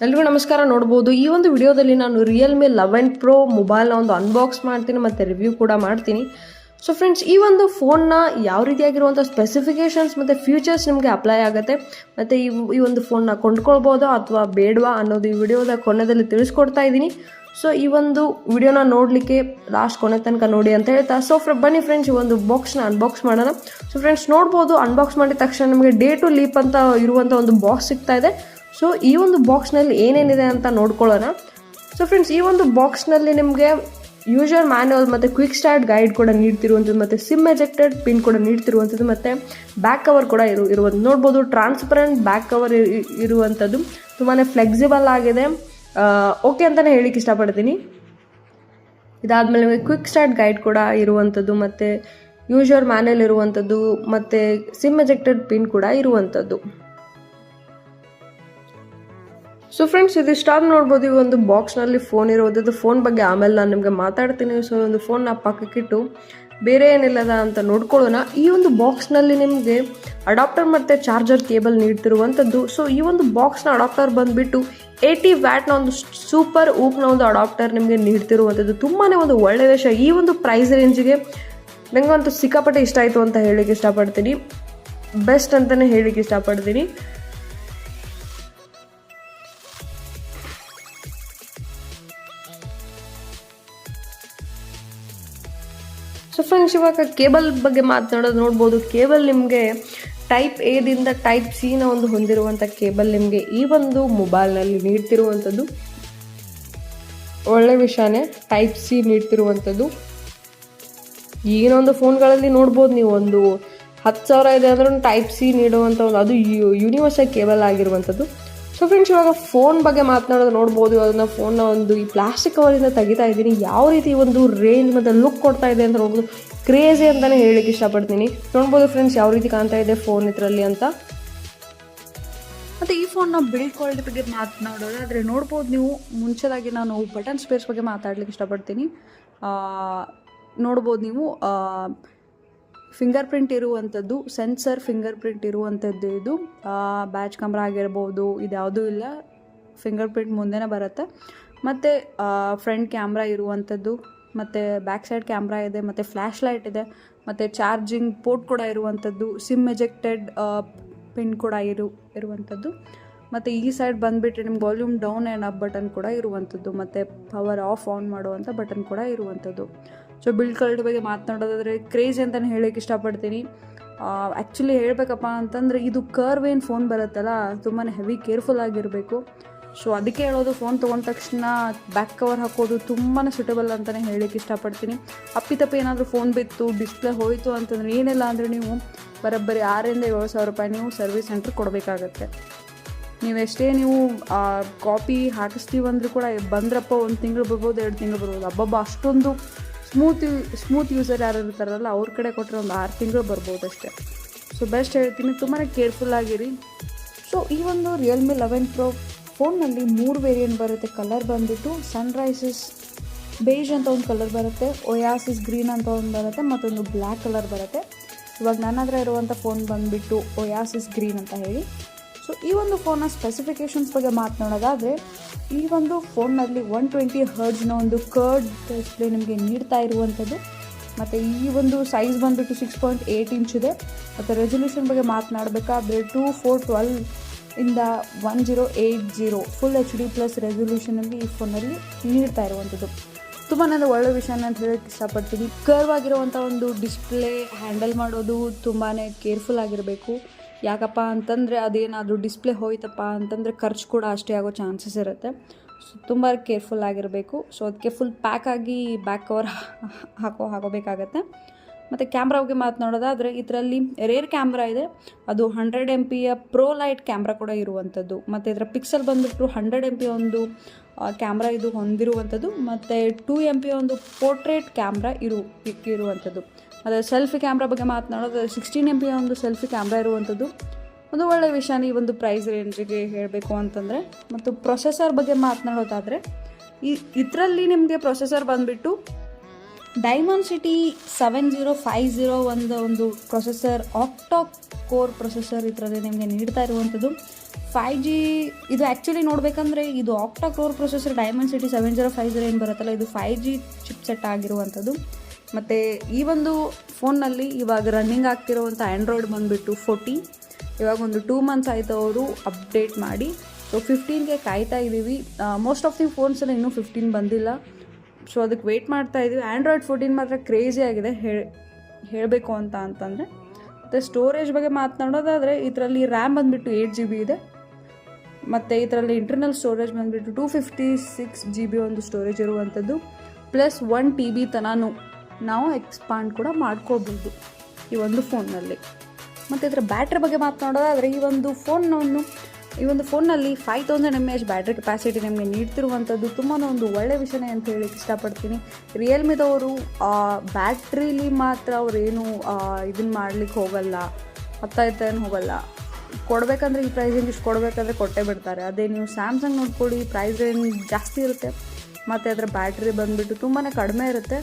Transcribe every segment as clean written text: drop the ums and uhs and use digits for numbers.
ಎಲ್ರಿಗೂ ನಮಸ್ಕಾರ. ನೋಡ್ಬೋದು ಈ ಒಂದು ವಿಡಿಯೋದಲ್ಲಿ ನಾನು ರಿಯಲ್ಮಿ 11 Pro ಮೊಬೈಲ್ನ ಒಂದು ಅನ್ಬಾಕ್ಸ್ ಮಾಡ್ತೀನಿ ಮತ್ತು ರಿವ್ಯೂ ಕೂಡ ಮಾಡ್ತೀನಿ. ಸೊ ಫ್ರೆಂಡ್ಸ್, ಈ ಒಂದು ಫೋನ್ನ ಯಾವ ರೀತಿಯಾಗಿರುವಂಥ ಸ್ಪೆಸಿಫಿಕೇಷನ್ಸ್ ಮತ್ತು ಫ್ಯೂಚರ್ಸ್ ನಿಮಗೆ ಅಪ್ಲೈ ಆಗುತ್ತೆ ಮತ್ತು ಈ ಒಂದು ಫೋನ್ನ ಕೊಂಡ್ಕೊಳ್ಬೋದಾ ಅಥವಾ ಬೇಡವಾ ಅನ್ನೋದು ಈ ವಿಡಿಯೋದ ಕೊನೆಯಲ್ಲಿ ತಿಳಿಸ್ಕೊಡ್ತಾ ಇದ್ದೀನಿ. ಸೊ ಈ ಒಂದು ವಿಡಿಯೋನ ನೋಡಲಿಕ್ಕೆ ಲಾಸ್ಟ್ ಕೊನೆ ತನಕ ನೋಡಿ ಅಂತ ಹೇಳ್ತಾ, ಸೊ ಬನ್ನಿ ಫ್ರೆಂಡ್ಸ್, ಈ ಒಂದು ಬಾಕ್ಸ್ನ ಅನ್ಬಾಕ್ಸ್ ಮಾಡೋಣ. ಸೊ ಫ್ರೆಂಡ್ಸ್, ನೋಡ್ಬೋದು ಅನ್ಬಾಕ್ಸ್ ಮಾಡಿದ ತಕ್ಷಣ ನಮಗೆ ಡೇ ಟು ಲೀಪ್ ಅಂತ ಇರುವಂಥ ಒಂದು ಬಾಕ್ಸ್ ಸಿಗ್ತಾ ಇದೆ. ಸೊ ಈ ಒಂದು ಬಾಕ್ಸ್ನಲ್ಲಿ ಏನೇನಿದೆ ಅಂತ ನೋಡ್ಕೊಳ್ಳೋಣ. ಸೊ ಫ್ರೆಂಡ್ಸ್, ಈ ಒಂದು ಬಾಕ್ಸ್ನಲ್ಲಿ ನಿಮಗೆ ಯೂಸರ್ ಮ್ಯಾನ್ಯುವಲ್ ಮತ್ತು ಕ್ವಿಕ್ ಸ್ಟಾರ್ಟ್ ಗೈಡ್ ಕೂಡ ನೀಡ್ತಿರುವಂಥದ್ದು ಮತ್ತು ಸಿಮ್ ಎಜೆಕ್ಟೆಡ್ ಪಿನ್ ಕೂಡ ನೀಡ್ತಿರುವಂಥದ್ದು ಮತ್ತು ಬ್ಯಾಕ್ ಕವರ್ ಕೂಡ ಇರುವಂಥದ್ದು ನೋಡ್ಬೋದು. ಟ್ರಾನ್ಸ್ಪರೆಂಟ್ ಬ್ಯಾಕ್ ಕವರ್ ಇರುವಂಥದ್ದು ತುಂಬಾ ಫ್ಲೆಕ್ಸಿಬಲ್ ಆಗಿದೆ. ಓಕೆ ಅಂತಲೇ ಹೇಳಿಕ್ಕೆ ಇಷ್ಟಪಡ್ತೀನಿ. ಇದಾದಮೇಲೆ ನಿಮಗೆ ಕ್ವಿಕ್ ಸ್ಟಾರ್ಟ್ ಗೈಡ್ ಕೂಡ ಇರುವಂಥದ್ದು ಮತ್ತು ಯೂಸರ್ ಮ್ಯಾನ್ಯುವಲ್ ಇರುವಂಥದ್ದು ಮತ್ತು ಸಿಮ್ ಎಜೆಕ್ಟೆಡ್ ಪಿನ್ ಕೂಡ ಇರುವಂಥದ್ದು. ಸೊ ಫ್ರೆಂಡ್ಸ್, ಇದಿಷ್ಟಾದ ನೋಡ್ಬೋದು ಈ ಒಂದು ಬಾಕ್ಸ್ನಲ್ಲಿ ಫೋನ್ ಇರೋದು. ಫೋನ್ ಬಗ್ಗೆ ಆಮೇಲೆ ನಾನು ನಿಮಗೆ ಮಾತಾಡ್ತೀನಿ. ಸೊ ಒಂದು ಫೋನ್ನ ಪಕ್ಕಕ್ಕಿಟ್ಟು ಬೇರೆ ಏನಿಲ್ಲದ ಅಂತ ನೋಡ್ಕೊಳ್ಳೋಣ. ಈ ಒಂದು ಬಾಕ್ಸ್ನಲ್ಲಿ ನಿಮಗೆ ಅಡಾಪ್ಟರ್ ಮತ್ತು ಚಾರ್ಜರ್ ಕೇಬಲ್ ನೀಡ್ತಿರುವಂಥದ್ದು. ಸೊ ಈ ಒಂದು ಬಾಕ್ಸ್ನ ಅಡಾಪ್ಟರ್ ಬಂದುಬಿಟ್ಟು 80 ವ್ಯಾಟ್ನ ಒಂದು ಸೂಪರ್ ಊಕ್ನ ಒಂದು ಅಡಾಪ್ಟರ್ ನಿಮಗೆ ನೀಡ್ತಿರುವಂಥದ್ದು. ತುಂಬಾ ಒಂದು ಒಳ್ಳೆಯ ವಿಷಯ. ಈ ಒಂದು ಪ್ರೈಸ್ ರೇಂಜಿಗೆ ನನಗಂತೂ ಸಿಕ್ಕಾಪಟ್ಟೆ ಇಷ್ಟ ಆಯಿತು ಅಂತ ಹೇಳಿಕ್ಕೆ ಇಷ್ಟಪಡ್ತೀನಿ. ಬೆಸ್ಟ್ ಅಂತಲೇ ಹೇಳಿಕ್ಕೆ ಇಷ್ಟಪಡ್ತೀನಿ. ಸೊ ಫ್ರೆಂಡ್ಸ್, ಇವಾಗ ಕೇಬಲ್ ಬಗ್ಗೆ ಮಾತನಾಡೋದು ನೋಡ್ಬೋದು. ಕೇಬಲ್ ನಿಮಗೆ ಟೈಪ್ ಎದಿಂದ ಟೈಪ್ ಸಿನ ಒಂದು ಹೊಂದಿರುವಂಥ ಕೇಬಲ್ ನಿಮಗೆ ಈ ಒಂದು ಮೊಬೈಲ್ನಲ್ಲಿ ನೀಡ್ತಿರುವಂಥದ್ದು ಒಳ್ಳೆ ವಿಷಯನೇ. ಟೈಪ್ ಸಿ ನೀಡ್ತಿರುವಂಥದ್ದು ಈಗಿನ ಒಂದು ಫೋನ್ಗಳಲ್ಲಿ ನೋಡ್ಬೋದು ನೀವು, ಒಂದು 10,000 ಇದೆ ಅಂದ್ರೂ ಟೈಪ್ ಸಿ ನೀಡುವಂಥ ಒಂದು ಅದು ಯೂನಿವರ್ಸಲ್ ಕೇಬಲ್ ಆಗಿರುವಂಥದ್ದು. ಸೊ ಫ್ರೆಂಡ್ಸ್, ಇವಾಗ ಫೋನ್ ಬಗ್ಗೆ ಮಾತನಾಡೋದು ನೋಡ್ಬೋದು. ಅದನ್ನು ಫೋನ್ನ ಒಂದು ಈ ಪ್ಲಾಸ್ಟಿಕ್ ಕವರಿಂದ ತೆಗಿತಾ ಇದ್ದೀನಿ. ಯಾವ ರೀತಿ ಒಂದು ರೇಂಜ್ ಮತ್ತು ಲುಕ್ ಕೊಡ್ತಾ ಇದೆ ಅಂತ ನೋಡ್ಬೋದು. ಕ್ರೇಜಿ ಅಂತಲೇ ಹೇಳಲಿಕ್ಕೆ ಇಷ್ಟಪಡ್ತೀನಿ. ನೋಡ್ಬೋದು ಫ್ರೆಂಡ್ಸ್ ಯಾವ ರೀತಿ ಕಾಣ್ತಾ ಇದೆ ಫೋನ್ ಇದರಲ್ಲಿ ಅಂತ. ಮತ್ತು ಈ ಫೋನ್ನ ಬಿಲ್ಡ್ ಕ್ವಾಲಿಟಿ ಬಗ್ಗೆ ಮಾತನಾಡೋದಾದರೆ ನೋಡ್ಬೋದು ನೀವು. ಮುಂಚೆದಾಗಿ ನಾನು ಬಟನ್ ಸ್ಪೇಸ್ ಬಗ್ಗೆ ಮಾತಾಡ್ಲಿಕ್ಕೆ ಇಷ್ಟಪಡ್ತೀನಿ. ನೋಡ್ಬೋದು ನೀವು ಫಿಂಗರ್ ಪ್ರಿಂಟ್ ಇರುವಂಥದ್ದು, ಸೆನ್ಸರ್ ಫಿಂಗರ್ ಪ್ರಿಂಟ್ ಇರುವಂಥದ್ದು. ಇದು ಬ್ಯಾಚ್ ಕ್ಯಾಮ್ರಾ ಆಗಿರ್ಬೋದು, ಇದು ಯಾವುದೂ ಇಲ್ಲ. ಫಿಂಗರ್ ಪ್ರಿಂಟ್ ಮುಂದೆನೇ ಬರುತ್ತೆ. ಮತ್ತು ಫ್ರಂಟ್ ಕ್ಯಾಮ್ರಾ ಇರುವಂಥದ್ದು, ಮತ್ತು ಬ್ಯಾಕ್ ಸೈಡ್ ಕ್ಯಾಮ್ರಾ ಇದೆ, ಮತ್ತು ಫ್ಲ್ಯಾಶ್ ಲೈಟ್ ಇದೆ, ಮತ್ತು ಚಾರ್ಜಿಂಗ್ ಪೋರ್ಟ್ ಕೂಡ ಇರುವಂಥದ್ದು, ಸಿಮ್ ಎಜೆಕ್ಟೆಡ್ ಪಿನ್ ಕೂಡ ಇರುವಂಥದ್ದು. ಮತ್ತು ಈ ಸೈಡ್ ಬಂದುಬಿಟ್ಟು ನಿಮ್ಗೆ volume down and up button ಕೂಡ ಇರುವಂಥದ್ದು, ಮತ್ತು ಪವರ್ ಆಫ್ ಆನ್ ಮಾಡುವಂಥ ಬಟನ್ ಕೂಡ ಇರುವಂಥದ್ದು. ಸೊ ಬಿಲ್ಡ್ ಕ್ವಾಲಿಟಿ ಬಗ್ಗೆ ಮಾತನಾಡೋದಾದರೆ ಕ್ರೇಜಿ ಅಂತಲೇ ಹೇಳೋಕ್ಕೆ ಇಷ್ಟಪಡ್ತೀನಿ. ಆ್ಯಕ್ಚುಲಿ ಹೇಳಬೇಕಪ್ಪ ಅಂತಂದರೆ ಇದು ಕರ್ವ್ ಏನು ಫೋನ್ ಬರುತ್ತಲ್ಲ, ತುಂಬಾ ಹೆವಿ ಕೇರ್ಫುಲ್ ಆಗಿರಬೇಕು. ಸೊ ಅದಕ್ಕೆ ಹೇಳೋದು, ಫೋನ್ ತೊಗೊಂಡ ತಕ್ಷಣ ಬ್ಯಾಕ್ ಕವರ್ ಹಾಕೋದು ತುಂಬಾ ಸೂಟಬಲ್ ಅಂತಲೇ ಹೇಳೋಕ್ಕೆ ಇಷ್ಟಪಡ್ತೀನಿ. ಅಪ್ಪಿತಪ್ಪಿ ಏನಾದರೂ ಫೋನ್ ಬಿತ್ತು, ಡಿಸ್ಪ್ಲೇ ಹೋಯಿತು ಅಂತಂದರೆ ಏನಿಲ್ಲ ಅಂದರೆ ನೀವು ಬರೋಬ್ಬರಿ 6,000 to 7,000 ರೂಪಾಯಿ ನೀವು ಸರ್ವಿಸ್ ಸೆಂಟ್ರ್ ಕೊಡಬೇಕಾಗತ್ತೆ. ನೀವೆಷ್ಟೇ ನೀವು ಕಾಪಿ ಹಾಕಿಸ್ತೀವಂದ್ರೂ ಕೂಡ ಬಂದ್ರಪ್ಪ 1 ತಿಂಗಳು ಬರ್ಬೋದು, 2 ತಿಂಗಳು ಬರ್ಬೋದು. ಹಬ್ಬಬ್ಬ ಅಷ್ಟೊಂದು ಸ್ಮೂತ್ ಯೂಸರ್ ಯಾರು ಇರ್ತಾರಲ್ಲ ಅವ್ರ ಕಡೆ ಕೊಟ್ಟರೆ ಒಂದು 6 ತಿಂಗಳು ಬರ್ಬೋದು ಅಷ್ಟೇ. ಸೊ ಬೆಸ್ಟ್ ಹೇಳ್ತೀನಿ, ತುಂಬಾ ಕೇರ್ಫುಲ್ ಆಗಿರಿ. ಸೊ ಈ ಒಂದು ರಿಯಲ್ಮಿ 11 Pro ಫೋನ್ನಲ್ಲಿ 3 ವೇರಿಯಂಟ್ ಬರುತ್ತೆ. ಕಲರ್ ಬಂದುಬಿಟ್ಟು ಸನ್ರೈಸಸ್ ಬೇಜ್ ಅಂತ ಒಂದು ಕಲರ್ ಬರುತ್ತೆ, ಒಯಾಸಿಸ್ ಗ್ರೀನ್ ಅಂತ ಒಂದು ಬರುತ್ತೆ, ಮತ್ತೊಂದು ಬ್ಲ್ಯಾಕ್ ಕಲರ್ ಬರುತ್ತೆ. ಇವಾಗ ನನ್ನ ಹತ್ರ ಇರುವಂಥ ಫೋನ್ ಬಂದುಬಿಟ್ಟು ಒಯಾಸಿಸ್ ಗ್ರೀನ್ ಅಂತ ಹೇಳಿ. ಸೊ ಈ ಒಂದು ಫೋನ್ನ ಸ್ಪೆಸಿಫಿಕೇಷನ್ಸ್ ಬಗ್ಗೆ ಮಾತನಾಡೋದಾದರೆ, ಈ ಒಂದು ಫೋನ್ನಲ್ಲಿ 120 Hz ಒಂದು ಕರ್ಡ್ ಡಿಸ್ಪ್ಲೇ ನಿಮಗೆ ನೀಡ್ತಾ ಇರುವಂಥದ್ದು. ಮತ್ತು ಈ ಒಂದು ಸೈಜ್ ಬಂದುಬಿಟ್ಟು 6.8 ಇಂಚ್ ಇದೆ. ಮತ್ತು ರೆಸೊಲ್ಯೂಷನ್ ಬಗ್ಗೆ ಮಾತನಾಡಬೇಕಾದ್ರೆ 2412 ಇಂದ 1080 ಫುಲ್ HD+ ರೆಸೊಲ್ಯೂಷನಲ್ಲಿ ಈ ಫೋನಲ್ಲಿ ನೀಡ್ತಾ ಇರುವಂಥದ್ದು. ತುಂಬಾ ಒಳ್ಳೆ ವಿಷಯನ ಅಂತ ಹೇಳೋಕ್ಕೆ ಇಷ್ಟಪಡ್ತೀನಿ. ಕರ್ವ್ ಆಗಿರುವಂಥ ಒಂದು ಡಿಸ್ಪ್ಲೇ ಹ್ಯಾಂಡಲ್ ಮಾಡೋದು ತುಂಬಾ ಕೇರ್ಫುಲ್ ಆಗಿರಬೇಕು. ಯಾಕಪ್ಪ ಅಂತಂದರೆ ಅದೇನಾದರೂ ಡಿಸ್ಪ್ಲೇ ಹೋಯ್ತಪ್ಪ ಅಂತಂದರೆ ಖರ್ಚು ಕೂಡ ಅಷ್ಟೇ ಆಗೋ ಚಾನ್ಸಸ್ ಇರುತ್ತೆ. ಸೊ ತುಂಬ ಕೇರ್ಫುಲ್ ಆಗಿರಬೇಕು. ಸೊ ಅದಕ್ಕೆ ಫುಲ್ ಪ್ಯಾಕ್ ಆಗಿ ಬ್ಯಾಕ್ ಕವರ್ ಹಾಕೋಬೇಕಾಗತ್ತೆ. ಮತ್ತು ಕ್ಯಾಮ್ರಾ ಬಗ್ಗೆ ಮಾತನಾಡೋದಾದರೆ ಇದರಲ್ಲಿ ರೇರ್ ಕ್ಯಾಮ್ರಾ ಇದೆ. ಅದು 100 MP ಪ್ರೋ ಲೈಟ್ ಕ್ಯಾಮ್ರಾ ಕೂಡ ಇರುವಂಥದ್ದು. ಮತ್ತು ಇದರ ಪಿಕ್ಸೆಲ್ ಬಂದುಬಿಟ್ಟು 100 MP ಒಂದು ಕ್ಯಾಮ್ರಾ ಇದು ಹೊಂದಿರುವಂಥದ್ದು. ಮತ್ತು 2 MP ಒಂದು ಪೋರ್ಟ್ರೇಟ್ ಕ್ಯಾಮ್ರಾ ಇರುವಂಥದ್ದು. ಮತ್ತು ಸೆಲ್ಫಿ ಕ್ಯಾಮ್ರಾ ಬಗ್ಗೆ ಮಾತನಾಡೋದು 16 MP ಒಂದು ಸೆಲ್ಫಿ ಕ್ಯಾಮ್ರಾ ಇರುವಂಥದ್ದು. ಒಂದು ಒಳ್ಳೆಯ ವಿಷಯನೇ ಈ ಒಂದು ಪ್ರೈಸ್ ರೇಂಜಿಗೆ ಹೇಳಬೇಕು ಅಂತಂದರೆ. ಮತ್ತು ಪ್ರೊಸೆಸರ್ ಬಗ್ಗೆ ಮಾತನಾಡೋದಾದರೆ ಇದರಲ್ಲಿ ನಿಮಗೆ ಪ್ರೊಸೆಸರ್ ಬಂದುಬಿಟ್ಟು ಡೈಮೆನ್ಸಿಟಿ 7050 ಒಂದು ಪ್ರೊಸೆಸರ್ ಆಕ್ಟಾ ಕೋರ್ ಪ್ರೊಸೆಸರ್ ಇದರಲ್ಲಿ ನಿಮಗೆ ನೀಡ್ತಾ ಇರುವಂಥದ್ದು. 5G ಇದು ಆ್ಯಕ್ಚುಲಿ ನೋಡಬೇಕಂದ್ರೆ ಇದು ಆಕ್ಟಾ ಕೋರ್ ಪ್ರೊಸೆಸರ್ ಡೈಮೆನ್ಸಿಟಿ 7050 ಏನು ಬರುತ್ತಲ್ಲ ಇದು 5G ಚಿಪ್ಸೆಟ್ ಆಗಿರುವಂಥದ್ದು. ಮತ್ತು ಈ ಒಂದು ಫೋನ್ನಲ್ಲಿ ಇವಾಗ ರನ್ನಿಂಗ್ ಆಗ್ತಿರುವಂಥ ಆ್ಯಂಡ್ರಾಯ್ಡ್ ಬಂದುಬಿಟ್ಟು 14. ಇವಾಗ ಒಂದು 2 ಮಂತ್ಸ್ ಆಯಿತು ಅವರು ಅಪ್ಡೇಟ್ ಮಾಡಿ. ಸೊ 15ಗೆ ಕಾಯ್ತಾ ಇದ್ದೀವಿ. ಮೋಸ್ಟ್ ಆಫ್ ದಿ ಫೋನ್ಸಲ್ಲಿ ಇನ್ನೂ 15 ಬಂದಿಲ್ಲ. ಸೊ ಅದಕ್ಕೆ ವೆಯ್ಟ್ ಮಾಡ್ತಾ ಇದ್ದೀವಿ. ಆ್ಯಂಡ್ರಾಯ್ಡ್ 14 ಮಾತ್ರ ಕ್ರೇಜಿ ಆಗಿದೆ ಹೇಳಬೇಕು ಅಂತಂದರೆ. ಮತ್ತು ಸ್ಟೋರೇಜ್ ಬಗ್ಗೆ ಮಾತನಾಡೋದಾದರೆ ಇದರಲ್ಲಿ ರ್ಯಾಮ್ ಬಂದುಬಿಟ್ಟು 8GB ಇದೆ. ಮತ್ತು ಇದರಲ್ಲಿ ಇಂಟರ್ನಲ್ ಸ್ಟೋರೇಜ್ ಬಂದುಬಿಟ್ಟು 256 GB ಒಂದು ಸ್ಟೋರೇಜ್ ಇರುವಂಥದ್ದು. ಪ್ಲಸ್ 1 TB ತನೂ ನಾವು ಎಕ್ಸ್ಪಾಂಡ್ ಕೂಡ ಮಾಡ್ಕೋಬೋದು ಈ ಒಂದು ಫೋನ್ನಲ್ಲಿ. ಮತ್ತು ಇದರ ಬ್ಯಾಟ್ರಿ ಬಗ್ಗೆ ಮಾತನಾಡೋದಾದರೆ ಈ ಒಂದು ಫೋನ್ನಲ್ಲಿ 5000 mAh ಬ್ಯಾಟ್ರಿ ಕೆಪಾಸಿಟಿ ನಿಮಗೆ ನೀಡ್ತಿರುವಂಥದ್ದು ತುಂಬಾ ಒಂದು ಒಳ್ಳೆಯ ವಿಷಯನೇ ಅಂತ ಹೇಳಕ್ಕೆ ಇಷ್ಟಪಡ್ತೀನಿ. ರಿಯಲ್ಮಿದವರು ಬ್ಯಾಟ್ರಿಲಿ ಮಾತ್ರ ಅವರೇನು ಇದನ್ನು ಮಾಡ್ಲಿಕ್ಕೆ ಹೋಗಲ್ಲ, ಏನು ಹೋಗಲ್ಲ. ಕೊಡಬೇಕಂದ್ರೆ ಈ ಪ್ರೈಸಿಂಗ್ ಇಷ್ಟು ಕೊಡಬೇಕಂದ್ರೆ ಕೊಟ್ಟೇ ಬಿಡ್ತಾರೆ. ಅದೇ ನೀವು ಸ್ಯಾಮ್ಸಂಗ್ ನೋಡ್ಕೊಳ್ಳಿ, ಪ್ರೈಸ್ ರೇಂಜ್ ಜಾಸ್ತಿ ಇರುತ್ತೆ ಮತ್ತು ಅದರ ಬ್ಯಾಟ್ರಿ ಬಂದುಬಿಟ್ಟು ತುಂಬಾ ಕಡಿಮೆ ಇರುತ್ತೆ.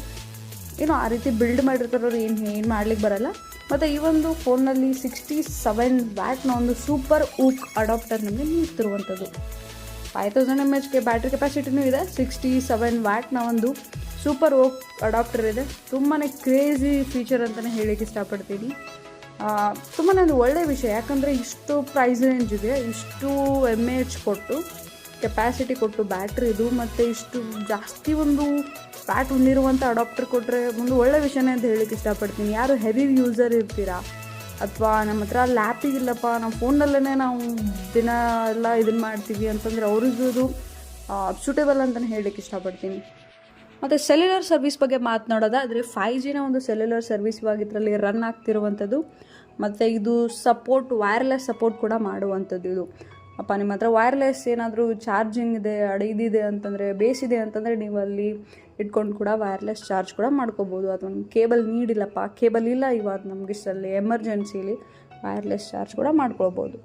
ಏನು ಆ ರೀತಿ ಬಿಲ್ಡ್ ಮಾಡಿರ್ತಾರವ್ರು ಏನು ಮಾಡ್ಲಿಕ್ಕೆ ಬರಲ್ಲ. ಮತ್ತು ಈ ಒಂದು ಫೋನ್ನಲ್ಲಿ 67 ವ್ಯಾಟ್ನ ಒಂದು ಸೂಪರ್ ಊಕ್ ಅಡಾಪ್ಟರ್ ನಿಮಗೆ ನೀಡ್ತಿರುವಂಥದ್ದು. 5000 mAh ಬ್ಯಾಟ್ರಿ ಕೆಪಾಸಿಟಿನೂ ಇದೆ. 67 ವ್ಯಾಟ್ನ ಒಂದು ಸೂಪರ್ ಓಕ್ ಅಡಾಪ್ಟರ್ ಇದೆ. ತುಂಬಾ ಕ್ರೇಜಿ ಫೀಚರ್ ಅಂತಲೇ ಹೇಳಕ್ಕೆ ಇಷ್ಟಪಡ್ತೀನಿ. ತುಂಬಾ ಒಂದು ಒಳ್ಳೆಯ ವಿಷಯ, ಯಾಕಂದರೆ ಇಷ್ಟು ಪ್ರೈಸ್ ರೇಂಜ್ ಇದೆ, ಇಷ್ಟು mAh ಕೊಟ್ಟು ಕೆಪಾಸಿಟಿ ಕೊಟ್ಟು ಬ್ಯಾಟ್ರಿ ಇದು ಮತ್ತು ಇಷ್ಟು ಜಾಸ್ತಿ ಒಂದು ಫ್ಯಾಟ್ ಹೊಂದಿರುವಂಥ ಅಡಾಪ್ಟರ್ ಕೊಟ್ಟರೆ ಒಂದು ಒಳ್ಳೆ ವಿಷಯನೇ ಅಂತ ಹೇಳಕ್ಕೆ ಇಷ್ಟಪಡ್ತೀನಿ. ಯಾರು ಹೆವಿ ಯೂಸರ್ ಇರ್ತೀರಾ ಅಥವಾ ನಮ್ಮ ಹತ್ರ ಲ್ಯಾಪಿಗಿಲ್ಲಪ್ಪ, ನಮ್ಮ ಫೋನಲ್ಲೇ ನಾವು ದಿನ ಎಲ್ಲ ಇದನ್ನು ಮಾಡ್ತೀವಿ ಅಂತಂದರೆ ಅವ್ರಿಗೂ ಇದು ಸೂಟೇಬಲ್ ಅಂತಲೇ ಹೇಳಕ್ಕೆ ಇಷ್ಟಪಡ್ತೀನಿ. ಮತ್ತು ಸೆಲ್ಯುಲರ್ ಸರ್ವಿಸ್ ಬಗ್ಗೆ ಮಾತನಾಡೋದಾದರೆ 5Gನ ಒಂದು ಸೆಲ್ಯುಲರ್ ಸರ್ವಿಸ್ ಇವಾಗ ಇದರಲ್ಲಿ ರನ್ ಆಗ್ತಿರುವಂಥದ್ದು. ಮತ್ತು ಇದು ವೈರ್ಲೆಸ್ ಸಪೋರ್ಟ್ ಕೂಡ ಮಾಡುವಂಥದ್ದು. ಇದು ನಿಮ್ಮ ಹತ್ರ ವೈರ್ಲೆಸ್ ಏನಾದರೂ ಚಾರ್ಜಿಂಗ್ ಇದೆ, ಇದಿದೆ ಅಂತಂದರೆ, ಬೇಸಿದೆ ಅಂತಂದರೆ ನೀವು ಅಲ್ಲಿ ಇಟ್ಕೊಂಡು ಕೂಡ ವೈರ್ಲೆಸ್ ಚಾರ್ಜ್ ಕೂಡ ಮಾಡ್ಕೋಬೋದು. ಅಥವಾ ಕೇಬಲ್ ನೀಡಿಲ್ಲಪ್ಪ, ಕೇಬಲ್ ಇಲ್ಲ ಇವಾಗ ನಮಗಿಷ್ಟರಲ್ಲಿ ಎಮರ್ಜೆನ್ಸಿಲಿ ವೈರ್ಲೆಸ್ ಚಾರ್ಜ್ ಕೂಡ ಮಾಡ್ಕೊಳ್ಬೋದು.